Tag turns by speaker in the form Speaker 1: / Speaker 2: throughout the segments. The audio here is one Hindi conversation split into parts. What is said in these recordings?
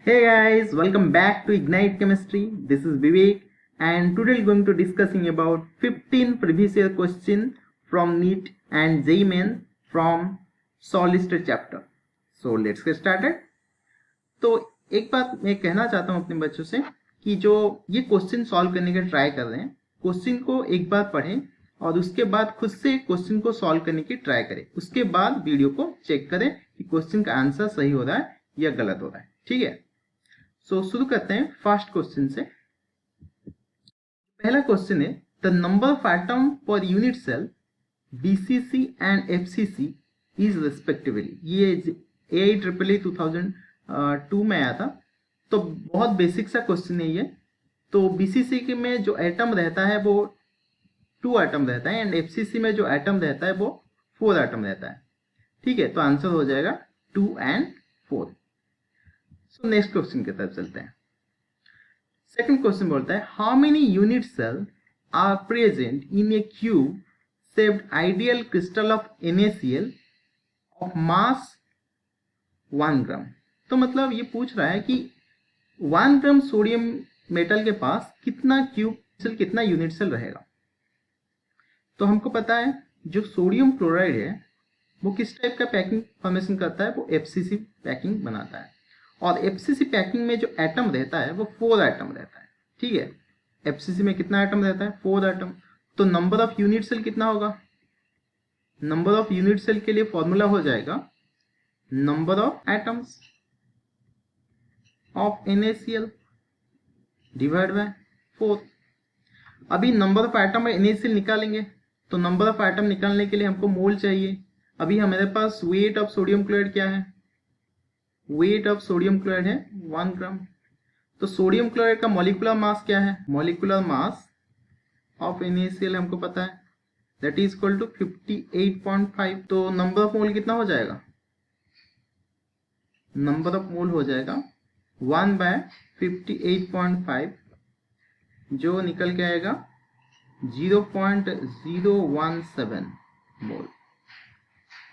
Speaker 1: Hey guys, welcome back to Ignite Chemistry. This is Vivek and today we're going to discussing about 15 previous year question from NEET and JEE Main from Solid chapter. So let's get started. तो एक बात मैं कहना चाहता हूँ अपने बच्चों से कि जो ये क्वेश्चन सॉल्व करने का ट्राई कर रहे हैं, क्वेश्चन को एक बार पढ़ें और उसके बाद खुद से क्वेश्चन को सॉल्व करने की ट्राई करें। उसके बाद वीडियो को चेक करें कि क्वेश्चन का आंसर सही हो रहा है या गलत हो रहा है। ठीक है, सो शुरू करते हैं फर्स्ट क्वेश्चन से। पहला क्वेश्चन है the number of atom per unit cell BCC and FCC is respectively. ये AIEEE 2002 में आया था, तो बहुत बेसिक सा क्वेश्चन है ये। तो बीसीसी के में जो एटम रहता है वो 2 एटम रहता है एंड एफसीसी में जो एटम रहता है वो 4 एटम रहता है। ठीक है, तो आंसर हो जाएगा 2 एंड 4। सो नेक्स्ट क्वेश्चन की तरफ चलते हैं। सेकंड क्वेश्चन बोलता है how many unit cell are present in a cube shaped ideal crystal of NaCl of mass 1 gram. तो मतलब ये पूछ रहा है कि 1 ग्राम सोडियम मेटल के पास कितना क्यूब सेल, कितना यूनिट सेल रहेगा। तो हमको पता है जो सोडियम क्लोराइड है वो किस टाइप का पैकिंग फॉर्मेशन करता है, वो FCC पैकिंग बनाता है। और FCC पैकिंग में जो एटम रहता है वो 4 एटम रहता है। ठीक है, FCC में कितना एटम रहता है, 4 एटम। तो नंबर ऑफ यूनिट सेल कितना होगा, नंबर ऑफ यूनिट सेल के लिए फॉर्मूला हो जाएगा number of atoms of NaCl divide by 4। अभी नंबर ऑफ एटम में NaCl निकालेंगे, तो नंबर ऑफ एटम निकालने के लिए हमको मोल चाहिए। अभी हमारे पास वेट ऑफ सोडियम क्लोराइड क्या है, वेट ऑफ सोडियम क्लोराइड है 1 ग्राम। तो सोडियम क्लोराइड का मॉलिक्यूलर मास क्या है, मॉलिक्यूलर मास ऑफ NaCl हमको पता है, दैट इज इक्वल टू 58.5। तो नंबर ऑफ मोल कितना हो जाएगा, नंबर ऑफ मोल हो जाएगा 1/58.5 जो निकल के आएगा 0.017 मोल।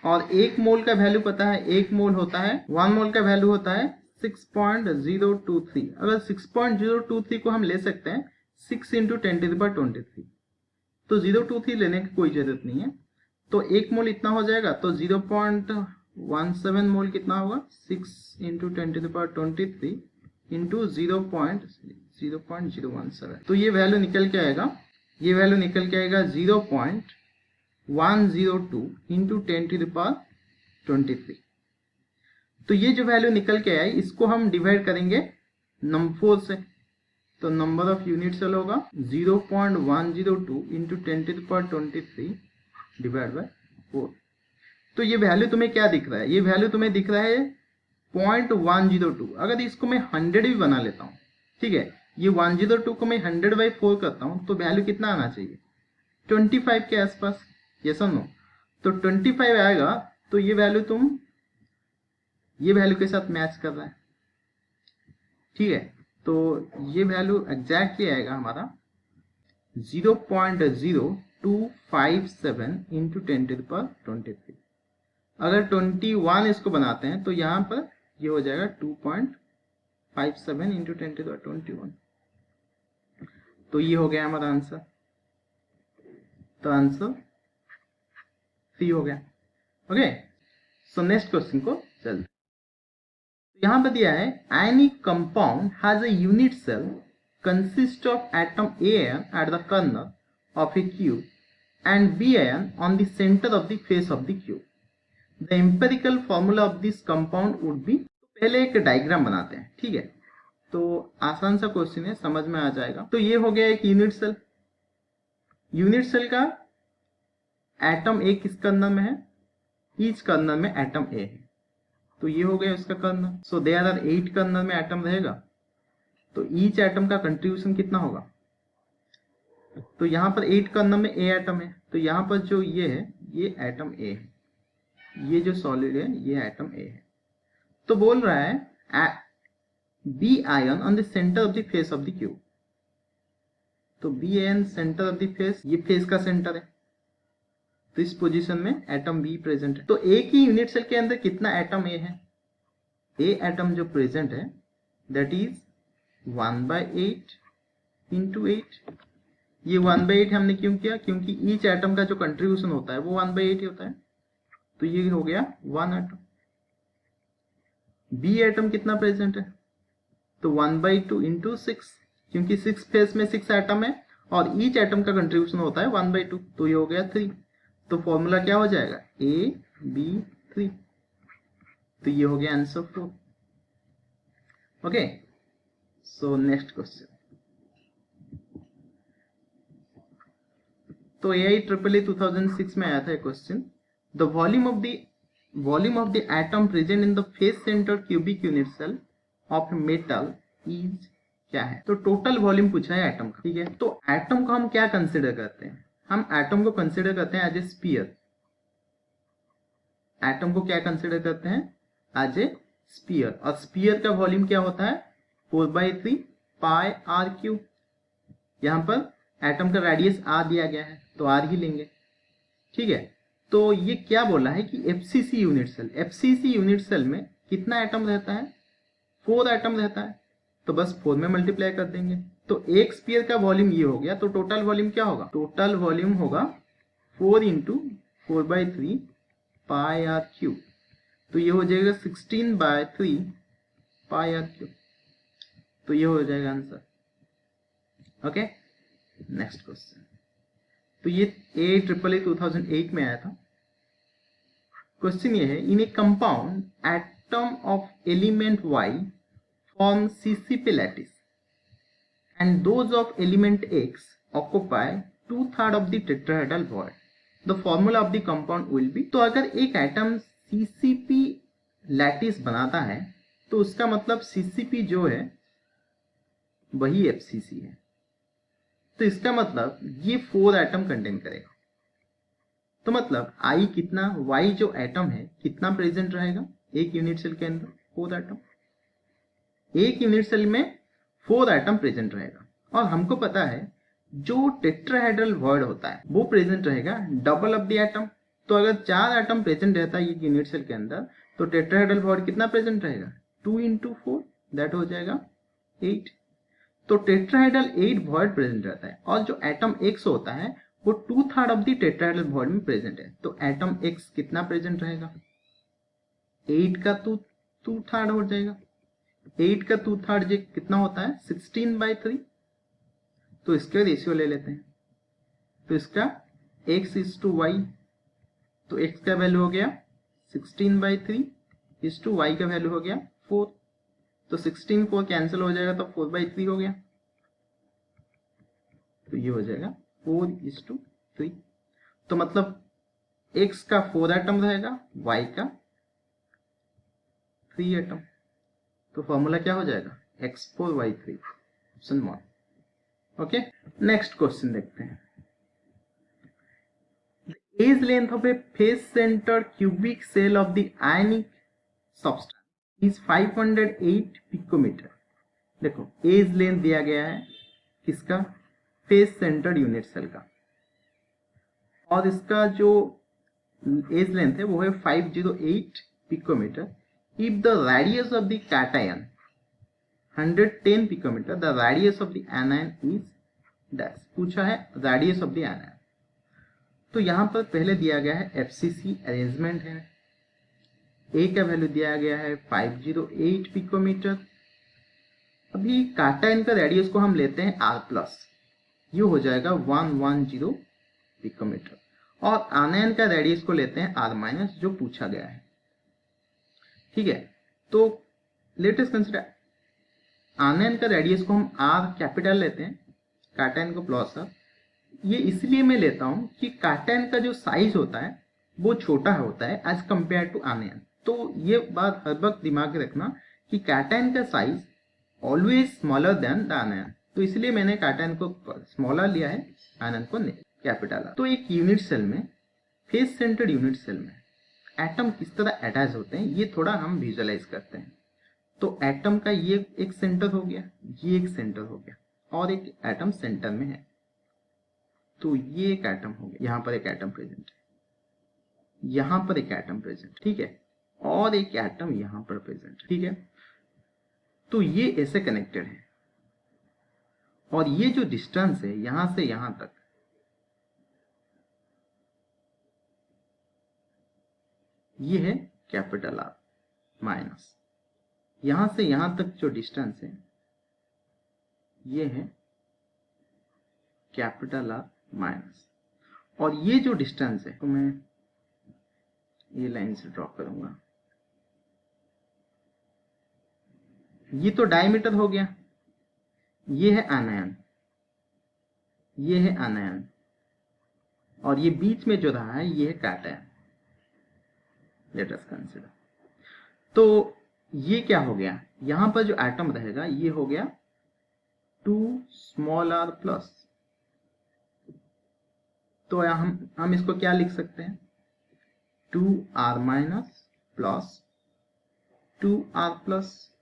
Speaker 1: और एक मोल का वैल्यू पता है, एक मोल होता है 1 मोल का वैल्यू होता है 6.023। अगर 6.023 को हम ले सकते हैं 6 × 10⁻23, तो 023 लेने की कोई जरूरत नहीं है। तो एक मोल इतना हो जाएगा, तो 0.17 मोल कितना होगा, 6 × 10⁻23 इंटू 0.017। तो ये वैल्यू निकल के आएगा, ये वैल्यू निकल के आएगा 0.102 इंटू 10⁻23। तो ये जो वैल्यू निकल के आई इसको हम डिवाइड करेंगे नंबर 4 से, तो नंबर ऑफ यूनिट सेल होगा 0.102 इंटू 10⁻23 डिवाइड बाय 4। तो ये वैल्यू तुम्हें क्या दिख रहा है, ये वैल्यू तुम्हें दिख रहा है 0.102। अगर इसको मैं 100 भी बना लेता हूँ, ठीक है, ये 102 को मैं 100/4 करता हूँ, तो वैल्यू कितना आना चाहिए, 25 के आसपास। ये नो, तो 25 आएगा, तो ये वैल्यू ये वैल्यू के साथ मैच कर रहा है। ठीक है, तो ये वैल्यू एग्जैक्टली आएगा हमारा 0.0257 इंटू 10⁻23। अगर 21 इसको बनाते हैं तो यहाँ पर ये हो जाएगा 2.57 इंटू 10⁻21। तो ये हो गया हमारा आंसर, तो आंसर C हो गया। ओके, सो नेक्स्ट क्वेश्चन को चलते। यहां पर दिया है any compound has a unit cell consist of atom AN at the corner of a cube and BN on the centre of the face of the cube. The empirical formula of this compound would be. पहले एक डायग्राम बनाते हैं, ठीक है, तो आसान सा क्वेश्चन है, समझ में आ जाएगा। तो ये हो गया एक यूनिट सेल, यूनिट सेल का एटम A किस कर्नल में है, ईच कर्नल में एटम A है, तो ये हो गया उसका corner. So there are 8 corner में एटम रहेगा, तो ईच एटम का कंट्रीब्यूशन कितना होगा। तो यहाँ पर 8 कर्नल में A एटम है, तो यहाँ पर जो ये है ये एटम A है, ये जो सॉलिड है ये एटम A है। तो बोल रहा है B ion on the centre of the face of the cube. तो B ion centre of the face, ये फेस का सेंटर है, तो इस पोजीशन में एटम बी प्रेजेंट है। तो एक ही यूनिट सेल के अंदर कितना एटम ए है, ए एटम जो प्रेजेंट है दैट इज 1/8 इंटू 8। ये 1/8 हमने क्यों किया? क्योंकि ईच एटम का जो कंट्रीब्यूशन होता है वो 1/8 ही होता है, तो ये हो गया 1 एटम। बी एटम कितना प्रेजेंट है? तो 1/2 इंटू 6, क्योंकि 6 फेस में 6 एटम है और ईच एटम का कंट्रीब्यूशन होता है 1/2, तो ये हो गया 3। तो फॉर्मूला क्या हो जाएगा? AB3। तो ये हो गया answer 4। Okay, so next question. तो AIEEE 2006 में आया था क्वेश्चन, the volume of the atom present in the face centre cubic unit cell of metal is क्या है? तो टोटल वॉल्यूम पूछा है एटम का, ठीक है। तो एटम को हम क्या कंसिडर करते हैं? हम एटम को कंसिडर करते हैं एज ए स्फीयर। एटम को क्या कंसिडर करते हैं? As a sphere. और स्फीयर का वॉल्यूम क्या होता है? 4/3 पाई आर क्यूब। यहां पर एटम का रेडियस आर दिया गया है, तो आर ही लेंगे, ठीक है। तो ये क्या बोला है कि FCC unit cell, FCC unit cell में कितना एटम रहता है? 4 एटम रहता है, तो बस 4 में मल्टीप्लाई कर देंगे। तो एक स्फीयर का वॉल्यूम ये हो गया, तो टोटल वॉल्यूम क्या होगा? टोटल वॉल्यूम होगा 4 इंटू 4/3 पाई आर क्यूब। तो ये हो जाएगा 16/3 पाई आर क्यूब। तो ये हो जाएगा आंसर। Okay, next question. तो ये AIEEE 2008 में आया था। क्वेश्चन ये है, in a compound atom of element Y form CCP lattice and those of element X occupy 2/3 of the tetrahedral void. The formula of the compound will be। तो अगर एक एटम CCP लैटिस बनाता है तो उसका मतलब CCP जो है वही FCC है। तो इसका मतलब ये 4 एटम कंटेन करेगा। तो मतलब I कितना, Y जो एटम है कितना प्रेजेंट रहेगा एक यूनिट सेल के अंदर? 4 एटम। एक यूनिट सेल में 4 एटम प्रेजेंट रहेगा। और हमको पता है जो टेट्राहेड्रल वॉइड होता है वो प्रेजेंट रहेगा डबल ऑफ द एटम। तो अगर 4 एटम प्रेजेंट रहता है एक यूनिट सेल के अंदर, तो टेट्राहेड्रल वॉइड कितना प्रेजेंट रहेगा? 2 इंटू 4, दैट हो जाएगा 8। तो टेट्राहेड्रल 8 वॉइड प्रेजेंट रहता है, और जो एटम X होता है वो 2/3 ऑफ द टेट्राहेड्रल वॉइड में प्रेजेंट है। तो एटम X कितना प्रेजेंट रहेगा? 8 का 2/3 हो जाएगा। 8 का 2/3 कितना होता है? 16/3। तो इसका रेशियो ले लेते हैं। तो इसका x/y, तो x का वैल्यू हो गया 16/3 इस टू y का वैल्यू हो गया 4। तो 16 4 कैंसिल हो जाएगा, तो 4/3 हो गया। तो ये हो जाएगा 4:3। तो मतलब x का 4 एटम रहेगा, y का 3 एटम। तो फॉर्मूला क्या हो जाएगा? x4y3, option 1। Okay, next question देखते हैं। Edge length of a face centre cubic cell of the ionic substance is 508 picometre. देखो एज लेंथ दिया गया है किसका? फेस सेंटर यूनिट सेल का, और इसका जो एज लेंथ है वो है 508 picometre. If the radius of the cation 110 picometre, the radius of the anion is dash. पूछा है रेडियस ऑफ द एनायन। तो यहां पर पहले दिया गया है FCC अरेंजमेंट है। ए का वैल्यू दिया गया है 508 पिकोमीटर। अभी कैटायन का रेडियस को हम लेते हैं R+, ये हो जाएगा 110 पिकोमीटर। और आनायन का रेडियस को लेते हैं R-, जो पूछा गया है, ठीक है। तो लेट अस कंसीडर आनायन का रेडियस को हम R कैपिटल लेते हैं, कैटायन को प्लस R। ये इसलिए मैं लेता हूं कि कैटायन का जो साइज होता है वो छोटा होता है एज कंपेयर टू आनायन। तो ये बात हर वक्त दिमाग में रखना कि कैटायन का size always smaller than the anion. तो इसलिए मैंने कैटायन को स्मॉलर लिया है, आयन को कैपिटल। तो एक यूनिट सेल में, फेस सेंटर्ड यूनिट सेल में एटम किस तरह अटैच होते हैं ये थोड़ा हम विजुअलाइज करते हैं। तो एटम का ये एक सेंटर हो गया, ये एक सेंटर हो गया, और एक एटम सेंटर में है। तो ये एक एटम हो गया, यहां पर एक एटम प्रेजेंट है, यहां पर एक एटम प्रेजेंट, ठीक है, और एक एटम यहां पर प्रेजेंट है, ठीक है। तो ये ऐसे कनेक्टेड है, और ये जो डिस्टेंस है यहां से यहां तक, ये है कैपिटल आर माइनस, यहां से यहां तक जो डिस्टेंस है ये है कैपिटल आर माइनस, और ये जो डिस्टेंस है तो मैं ये लाइन से ड्रॉ करूंगा, ये तो डायमीटर हो गया, ये है आनयन, ये है आनयन, और ये बीच में जो रहा है ये है कैटायन। Let us consider. तो ये क्या हो गया, यहां पर जो एटम रहेगा ये हो गया 2r प्लस। तो हम इसको क्या लिख सकते हैं, 2r minus plus 2r plus.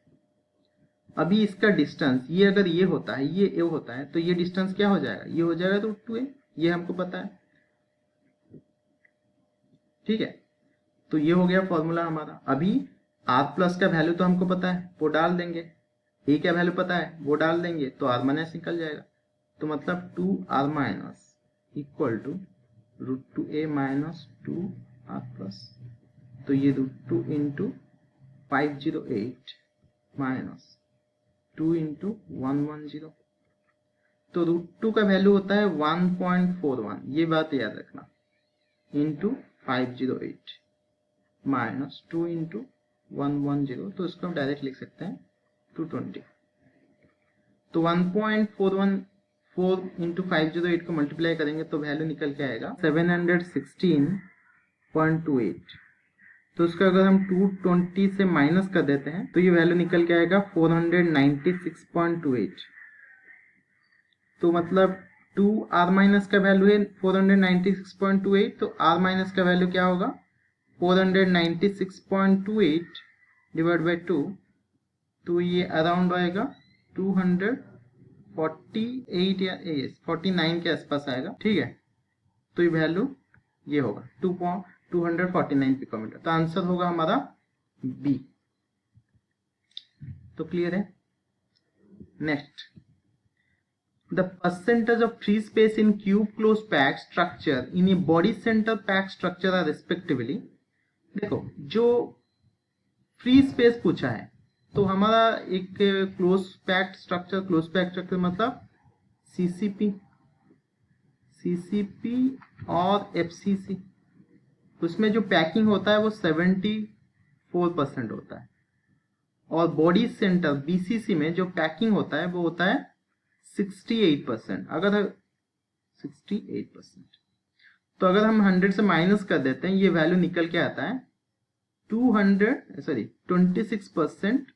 Speaker 1: अभी इसका डिस्टेंस ये अगर ये होता है, ये ए होता है, तो ये डिस्टेंस क्या हो जाएगा, ये हो जाएगा तो 2a, ये हमको पता है, ठीक है। तो ये हो गया फॉर्मूला हमारा। अभी r प्लस का वैल्यू तो हमको पता है, वो डाल देंगे, a का वैल्यू पता है वो डाल देंगे, तो r माइनस निकल जाएगा। तो मतलब 2r minus equal to √2a minus 2r plus. तो ये √2 इंटू 508 माइनस 2 इंटू 110। तो √2 का वैल्यू होता है 1.41, ये बात याद रखना, इंटू 508 माइनस 2 इंटू 110। तो इसको हम डायरेक्ट लिख सकते हैं 220। तो 1.414 इंटू 508 को मल्टीप्लाई करेंगे तो वैल्यू निकल के आएगा 716.28। तो उसको अगर हम 220 से माइनस कर देते हैं तो ये वैल्यू निकल के आएगा 496.28। तो मतलब 2r माइनस का वैल्यू है 496.28, तो r माइनस का वैल्यू क्या होगा 496.28 डिवाइड बाई 2, तो ये अराउंड आएगा 248 या 49 के आसपास आएगा, ठीक है। तो ये वैल्यू ये होगा 249 पिकोमीटर। तो आंसर होगा हमारा बी। तो क्लियर है। Next, the percentage of free space in cube closed packed structure in a body center packed structure are respectively। देखो जो फ्री स्पेस पूछा है, तो हमारा एक क्लोज पैक्ड स्ट्रक्चर मतलब सीसीपी और एफसीसी, उसमें जो पैकिंग होता है वो 74% होता है, और बॉडी सेंटर बीसीसी में जो पैकिंग होता है वो होता है 68%। अगर 68%, तो अगर हम 100 से माइनस कर देते हैं ये वैल्यू निकल के आता है 26%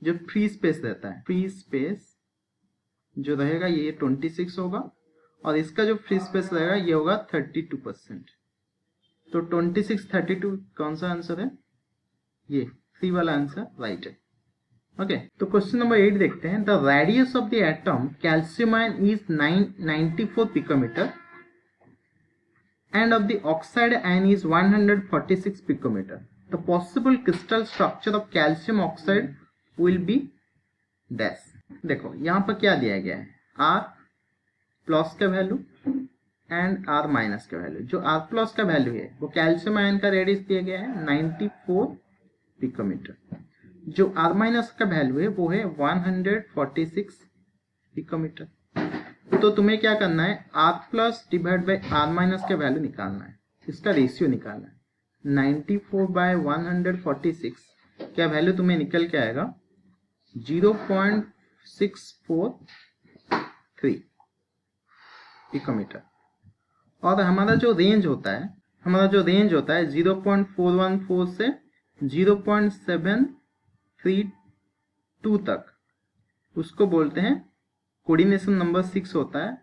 Speaker 1: जो फ्री स्पेस रहता है। फ्री स्पेस जो रहेगा ये 26 होगा, और इसका जो फ्री स्पेस रहेगा ये होगा 32%। तो 26 32 कौन सा आंसर है, ये सी वाला आंसर राइट है। ओके, तो क्वेश्चन नंबर 8 देखते हैं। The radius of the atom calcium ion is 94 picometre and of the oxide ion is 146 picometre. The possible crystal structure of calcium oxide will be dash. देखो यहाँ पर क्या दिया गया है, आर प्लस का वैल्यू एंड आर माइनस का वैल्यू। जो आर प्लस का वैल्यू है वो कैल्शियम आयन का रेडियस दिया गया है 94 पिकोमीटर, जो आर माइनस का वैल्यू है वो है 146 पिकोमीटर। तो तुम्हें क्या करना है, r plus divide by r minus का वैल्यू निकालना है, इसका रेशियो निकालना है। 94 बाय 146 क्या वैल्यू तुम्हें निकल के आएगा 0.643 पिकोमीटर। और हमारा जो रेंज होता है 0.414 से 0.732 तक, उसको बोलते हैं कोऑर्डिनेशन नंबर 6 होता है,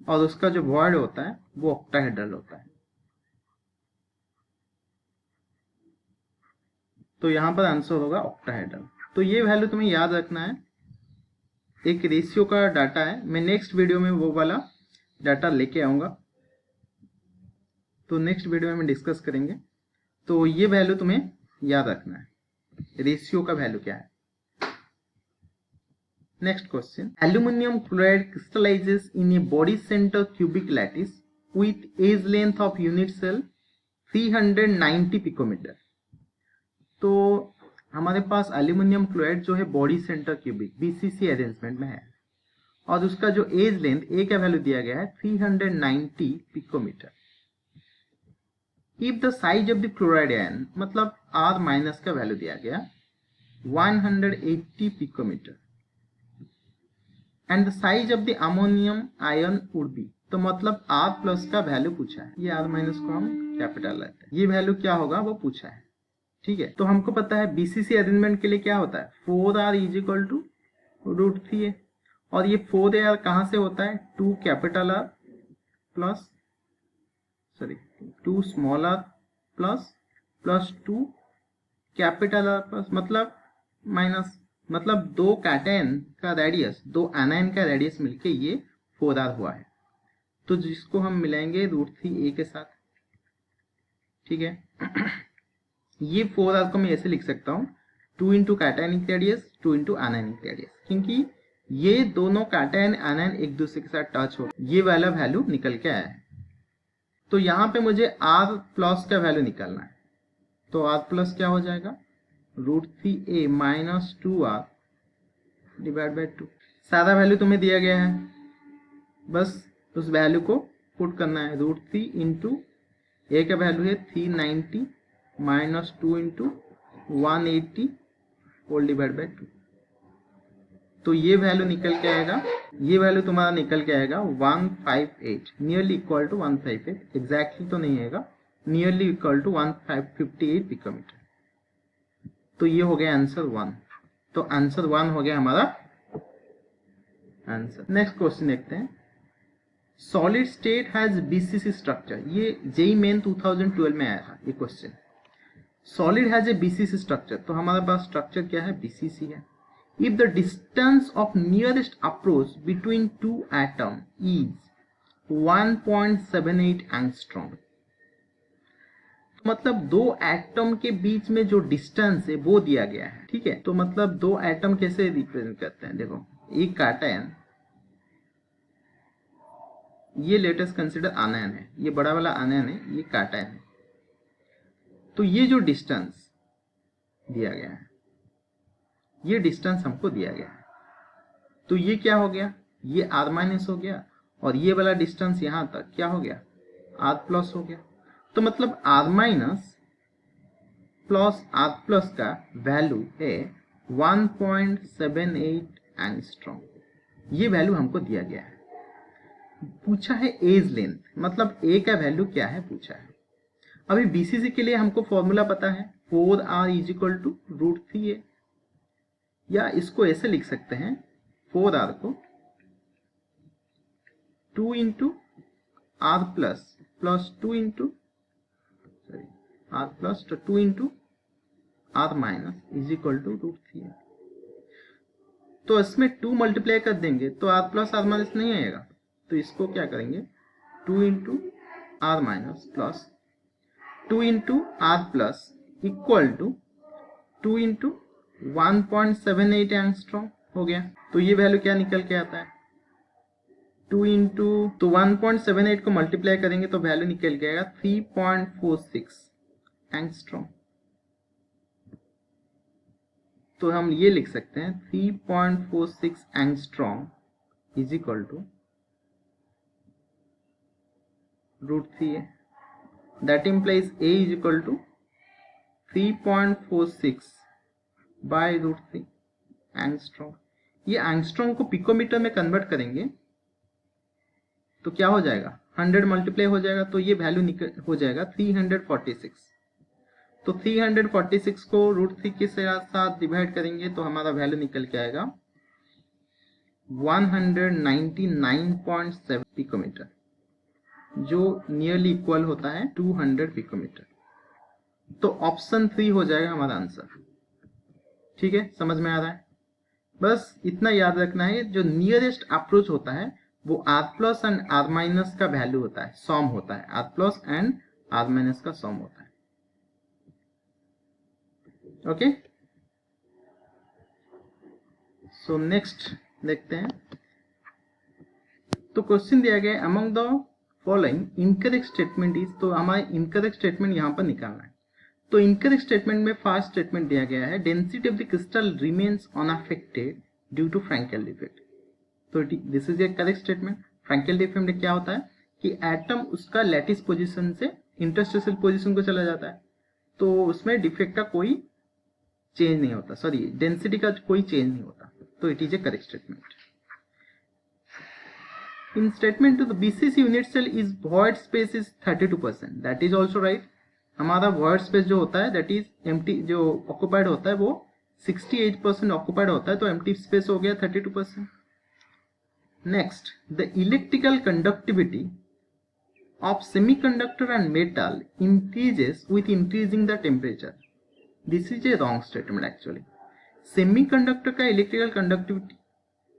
Speaker 1: और उसका जो वर्ड होता है वो ऑक्टाहेड्रल होता है। तो यहां पर आंसर होगा ऑक्टाहेड्रल। तो ये वैल्यू तुम्हें याद रखना है। एक रेशियो का डाटा है, मैं नेक्स्ट वीडियो में वो वाला डाटा लेके आऊंगा, तो नेक्स्ट वीडियो में डिस्कस करेंगे। तो ये वैल्यू तुम्हें याद रखना है, रेशियो का वैल्यू क्या है। Next question. Aluminum chloride crystallizes in a body center cubic lattice with edge length of unit cell 390 picometre. तो हमारे पास एल्यूमिनियम क्लोराइड जो है body centre cubic BCC arrangement में है और उसका जो एज लेंथ ए का वैल्यू दिया गया है 390 picometre. If the size of the chloride ion मतलब आर माइनस का वैल्यू दिया गया 180 picometre and the size of the ammonium ion would be, तो मतलब आर प्लस का वैल्यू पूछा है, ये आर माइनस को हम कैपिटल लेते हैं, ये वैल्यू क्या होगा वो पूछा है। ठीक है, तो हमको पता है बीसीसी अरेंजमेंट के लिए क्या होता है 4r is equal to √3a और ये 4ar कहां से होता है 2 capital R plus 2 small r plus 2 capital R plus मतलब माइनस, मतलब दो कैटायन का रेडियस, दो एनायन का रेडियस मिलके ये 4r हुआ है, तो जिसको हम मिलाएंगे √3a के साथ। ठीक है ये 4r को मैं ऐसे लिख सकता हूं 2 into cationic radius 2 into anionic radius, क्योंकि ये दोनों कैटायन एनायन एक दूसरे के साथ टच हो, ये वाला वैल्यू निकल के आया है। तो यहां पे मुझे r प्लस का वैल्यू निकालना है, तो r प्लस क्या हो जाएगा √3a minus 2r divide by 2। सारा वैल्यू तुम्हें दिया गया है, बस उस वैल्यू को पुट करना है। √3 इंटू ए का वैल्यू है 390 minus 2 into 180 whole divide by 2, तो ये वैल्यू निकल के आएगा, ये वैल्यू तुम्हारा निकल के आएगा 158, नियरली इक्वल टू 158, एग्जैक्टली तो नहीं आएगा, नियरली इक्वल टू 1558 पिकोमीटर। तो ये हो गया आंसर 1, तो आंसर 1 हो गया हमारा आंसर। नेक्स्ट क्वेश्चन देखते हैं। Solid state has BCC structure, ये जेई मेन 2012 में आया था ये question. Solid has a BCC structure, तो हमारे पास स्ट्रक्चर क्या है बीसीसी है। If the distance of nearest approach between two atom is 1.78 angstrom, मतलब दो एटम के बीच में जो डिस्टेंस है वो दिया गया है। ठीक है, तो मतलब दो एटम कैसे रिप्रेजेंट करते हैं, देखो एक कैटायन, ये लेटेस्ट कंसिडर आनायन है, ये बड़ा वाला आनायन है, ये कैटायन है, तो ये जो डिस्टेंस दिया गया है, ये डिस्टेंस हमको दिया गया है, तो ये क्या हो गया, ये r माइनस हो गया और ये वाला डिस्टेंस यहां तक क्या हो गया r प्लस हो गया, तो मतलब r minus plus r plus का वैल्यू है 1.78 एंगस्ट्रॉम, ये वैल्यू हमको दिया गया है। पूछा है एज लेंथ, मतलब a का वैल्यू क्या है पूछा है। अभी बीसीसी के लिए हमको फॉर्मूला पता है 4r is equal to √3a, या इसको ऐसे लिख सकते हैं 4r को 2 into r plus 2 into r plus 2 into r minus is equal to √3a। तो इसमें 2 मल्टीप्लाई कर देंगे तो r प्लस r माइनस नहीं आएगा, तो इसको क्या करेंगे 2 into r minus plus 2 into r plus equal to 2 into 1.78 angstrom हो गया। तो ये वैल्यू क्या निकल के आता है 2 इंटू, तो 1.78 को मल्टीप्लाई करेंगे तो वैल्यू निकल के आएगा 3.46 एंगस्ट्रॉम। तो हम ये लिख सकते हैं 3.46 angstrom is equal to √3a, that implies a is equal to 3.46 by √3 angstrom. ये एंगस्ट्रॉम को पिकोमीटर में कन्वर्ट करेंगे तो क्या हो जाएगा 100 मल्टीप्लाई हो जाएगा, तो ये वैल्यू हो जाएगा 346। तो 346 को √3 के साथ डिवाइड करेंगे तो हमारा वैल्यू निकल के आएगा 199.7 पिकोमीटर, जो नियरली इक्वल होता है 200 पिकोमीटर। तो ऑप्शन 3 हो जाएगा हमारा आंसर। ठीक है, समझ में आ रहा है। बस इतना याद रखना है, जो नियरेस्ट अप्रोच होता है वो r plus and r minus का वैल्यू होता है, सॉम होता है, r plus and r minus का सॉम होता है। ओके, सो नेक्स्ट देखते हैं। तो क्वेश्चन दिया गया among the following incorrect statement is, तो हमारे इनकरेक्ट स्टेटमेंट यहाँ पर निकालना है। तो इनकरेक्ट स्टेटमेंट में फर्स्ट स्टेटमेंट दिया गया है density of the crystal remains unaffected due to Frenkel defect. तो this is a correct statement. Frenkel defect में क्या होता है कि एटम उसका लैटिस पोजीशन से इंटरस्टेशियल पोजीशन को चला जाता है, तो उसमें डिफेक्ट का कोई चेंज नहीं होता, सॉरी डेंसिटी का कोई चेंज नहीं होता। तो it is a correct statement. In statement two the BCC unit cell is void space is 32%, that is also right. हमारा void स्पेस जो होता है दैट इज एम्प्टी, जो ऑक्युपाइड होता है वो 68% ऑक्युपाइड होता है, तो एम्प्टी स्पेस हो गया 32%। Next, the electrical conductivity of semiconductor and metal increases with increasing the temperature. This is a wrong statement actually. Semiconductor का इलेक्ट्रिकल कंडक्टिविटी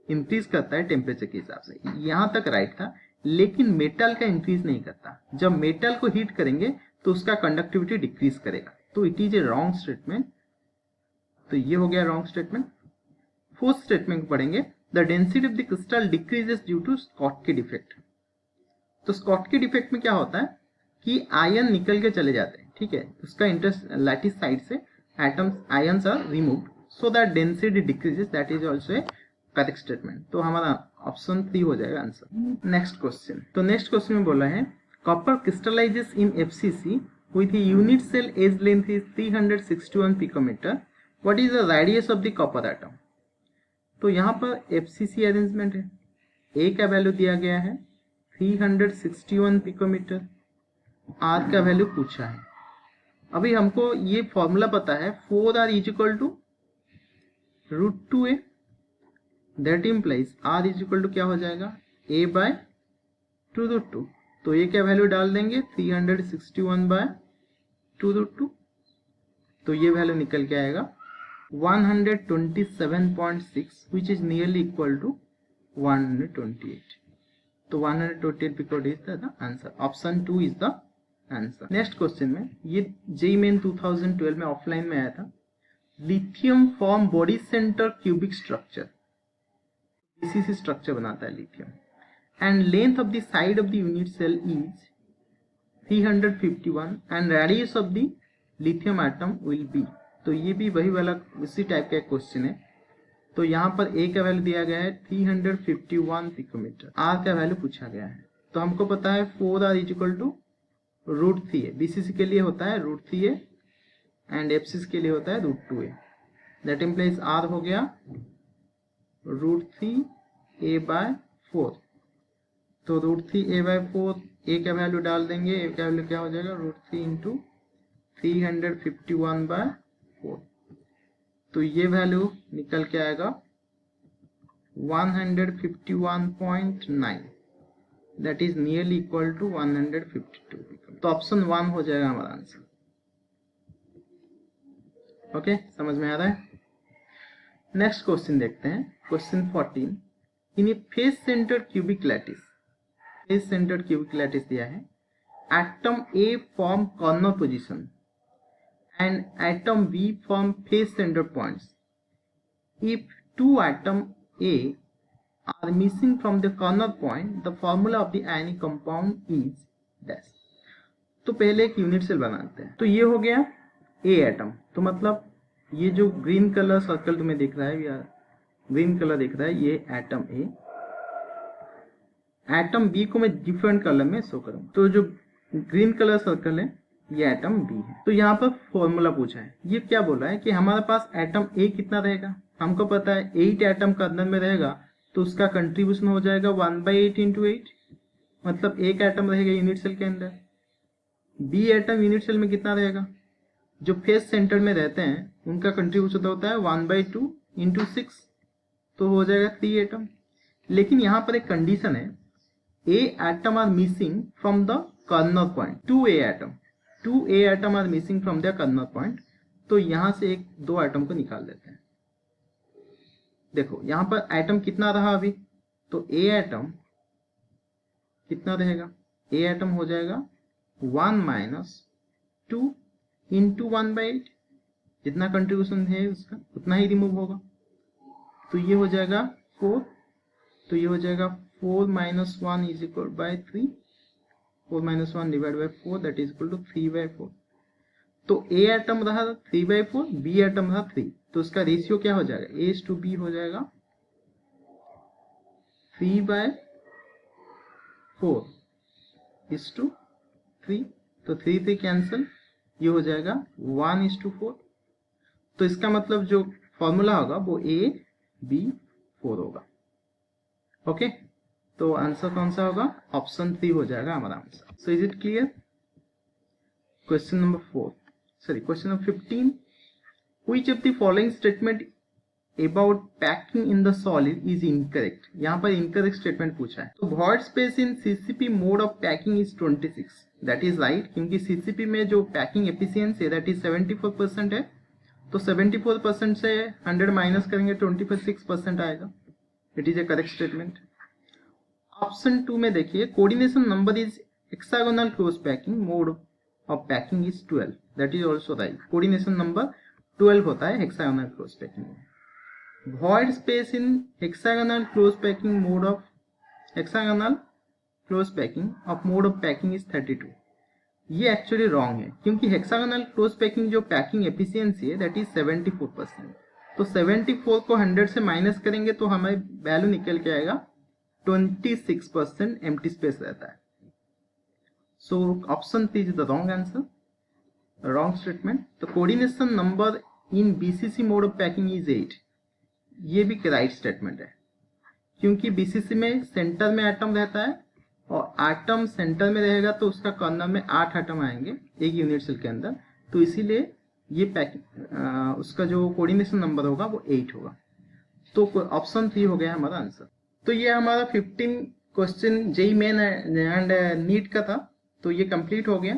Speaker 1: इंक्रीज करता है टेम्परेचर के हिसाब से, यहाँ तक राइट था, लेकिन मेटल का इंक्रीज नहीं करता। जब मेटल को हीट करेंगे तो उसका कंडक्टिविटी डिक्रीज करेगा, तो it is a wrong statement. तो ये हो गया रॉन्ग स्टेटमेंट। फोर्थ स्टेटमेंट पढ़ेंगे, the density of the crystal decreases due to Schottky defect. तो स्कॉटकी डिफेक्ट में क्या होता है कि आयन निकल के चले जाते हैं, ठीक है, उसका इंटरेस्ट लैटिस साइड से atoms ions are removed so that density decreases, that is also a correct statement. तो हमारा ऑप्शन 3 हो जाएगा आंसर। नेक्स्ट क्वेश्चन, तो नेक्स्ट क्वेश्चन में बोला है copper crystallises in FCC with a unit cell edge length is 361 picometer. What is the radius of the copper atom? तो यहाँ पर एफसीसी अरेंजमेंट है, ए का वैल्यू दिया गया है 361 पिकोमीटर, आर का वैल्यू पूछा है। अभी हमको ये फॉर्मूला पता है 4r is equal to √2a, that implies r is equal to क्या हो जाएगा a बाय 2√2। तो ये क्या वैल्यू डाल देंगे 361 बाय 2√2, तो ये वैल्यू निकल के आएगा 127.6 which is nearly equal to 128। तो 128 picometre is the answer. Option 2 is the answer. Next question में, ये जेईई मेन 2012 में ऑफलाइन में आया था, lithium form body centre cubic structure, BCC structure बनाता है lithium, and length of the side of the unit cell is 351 and radius of the lithium atom will be. तो ये भी वही वाला उसी टाइप का क्वेश्चन है। तो यहाँ पर ए का वैल्यू दिया गया है 351 पिकोमीटर, आर का वैल्यू पूछा गया है। तो हमको पता है 4r is equal to √3a, BCC के लिए होता है √3a एंड एफसीसी के लिए होता है √2a, दैट इम्प्लाइज आर हो गया √3a बाय 4। तो √3a बाय 4, ए का वैल्यू डाल देंगे, ए का वैल्यू क्या हो जाएगा √3 इंटू 351 बाय 4। तो ये वैल्यू निकल के आएगा 151.9, that is nearly equal to 152। तो ऑप्शन 1 हो जाएगा हमारा आंसर। ओके, समझ में आ रहा है। नेक्स्ट क्वेश्चन देखते हैं, question 14। In a face centre cubic lattice, face centre cubic lattice दिया है, atom A form corner position and atom B form face center points. If two atom A are missing from the corner point, the formula of the ionic compound is dash. तो पहले एक यूनिट सेल बनाते हैं। तो ये हो गया A एटम, तो मतलब ये जो ग्रीन कलर सर्कल तुम्हें दिख रहा है या ग्रीन कलर दिख रहा है, ये एटम A। एटम B को मैं डिफरेंट कलर में शो करूंगा। तो जो ग्रीन कलर सर्कल है ये एटम बी है। तो यहाँ पर फॉर्मूला पूछा है, ये क्या बोल रहा है कि हमारे पास एटम ए कितना रहेगा, हमको पता है 8 एटम का अंदर में रहेगा, तो उसका कंट्रीब्यूशन हो जाएगा 1/8 इंटू 8, मतलब एक एटम रहेगा यूनिट सेल के अंदर। बी एटम यूनिट सेल में कितना रहेगा, जो फेस सेंटर में रहते हैं उनका कंट्रीब्यूशन होता है 1/2 इंटू 6, तो हो जाएगा 3 एटम। लेकिन यहाँ पर एक कंडीशन है, A atom are missing from the corner point, 2 A atom are missing from their corner point। तो यहां से 2 एटम को निकाल देते हैं। देखो यहां पर एटम कितना रहा अभी, तो A एटम कितना रहेगा, A एटम हो जाएगा 1 - 2 इंटू 1/8, जितना कंट्रीब्यूशन है उसका उतना ही रिमूव होगा, तो ये हो जाएगा 4 तो ये हो जाएगा 4 - 1 is equal to 3, 4 - 1 divide by 4 that is equal to 3/4। तो ए एटम रहा 3/4, बी एटम रहा 3, तो उसका रेशियो क्या हो जाएगा, A:B हो जाएगा 3/4 इज टू 3, तो 3 3 कैंसिल, ये हो जाएगा 1:4। तो इसका मतलब जो फॉर्मूला होगा वो AB4 होगा। ओके, तो आंसर कौन सा होगा, ऑप्शन 3 हो जाएगा हमारा answer. So is it clear? Question number 15, which of the following statement about packing in the solid is incorrect? यहाँ पर incorrect statement पूछा है। तो void space in CCP mode of packing is 26, that is right, क्योंकि CCP में जो packing efficiency है that is 74% है, तो 74% से 100 माइनस करेंगे 26% आएगा। It is a correct statement. Option 2 में देखिए, coordination number is hexagonal close packing, mode of packing is 12, that is also right. Coordination number 12 होता है हेक्सागोनल क्लोज पैकिंग में। Void space in hexagonal close packing mode of hexagonal close packing of mode of packing is 32। ये एक्चुअली रॉन्ग है, क्योंकि हेक्सागोनल क्लोज पैकिंग जो पैकिंग एफिशिएंसी है दैट इज 74%। तो 74 को 100 से माइनस करेंगे तो हमें वैल्यू निकल के आएगा 26% एम्प्टी स्पेस रहता है। So option 3 is the wrong answer, wrong statement. तो coordination number in BCC mode of packing is 8, ये भी राइट स्टेटमेंट है, क्योंकि बीसीसी में सेंटर में एटम रहता है और एटम सेंटर में रहेगा तो उसका कॉर्नर में 8 एटम आएंगे एक यूनिट सेल के अंदर, तो इसीलिए ये पैकिंग उसका जो कोऑर्डिनेशन नंबर होगा वो 8 होगा। तो ऑप्शन 3 हो गया हमारा आंसर। तो ये हमारा 15 question JEE main and NEET का था, तो ये कंप्लीट हो गया।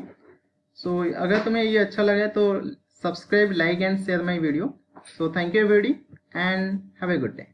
Speaker 1: सो अगर तुम्हें ये अच्छा लगा तो subscribe, like and share my video. So thank you everybody and have a good day.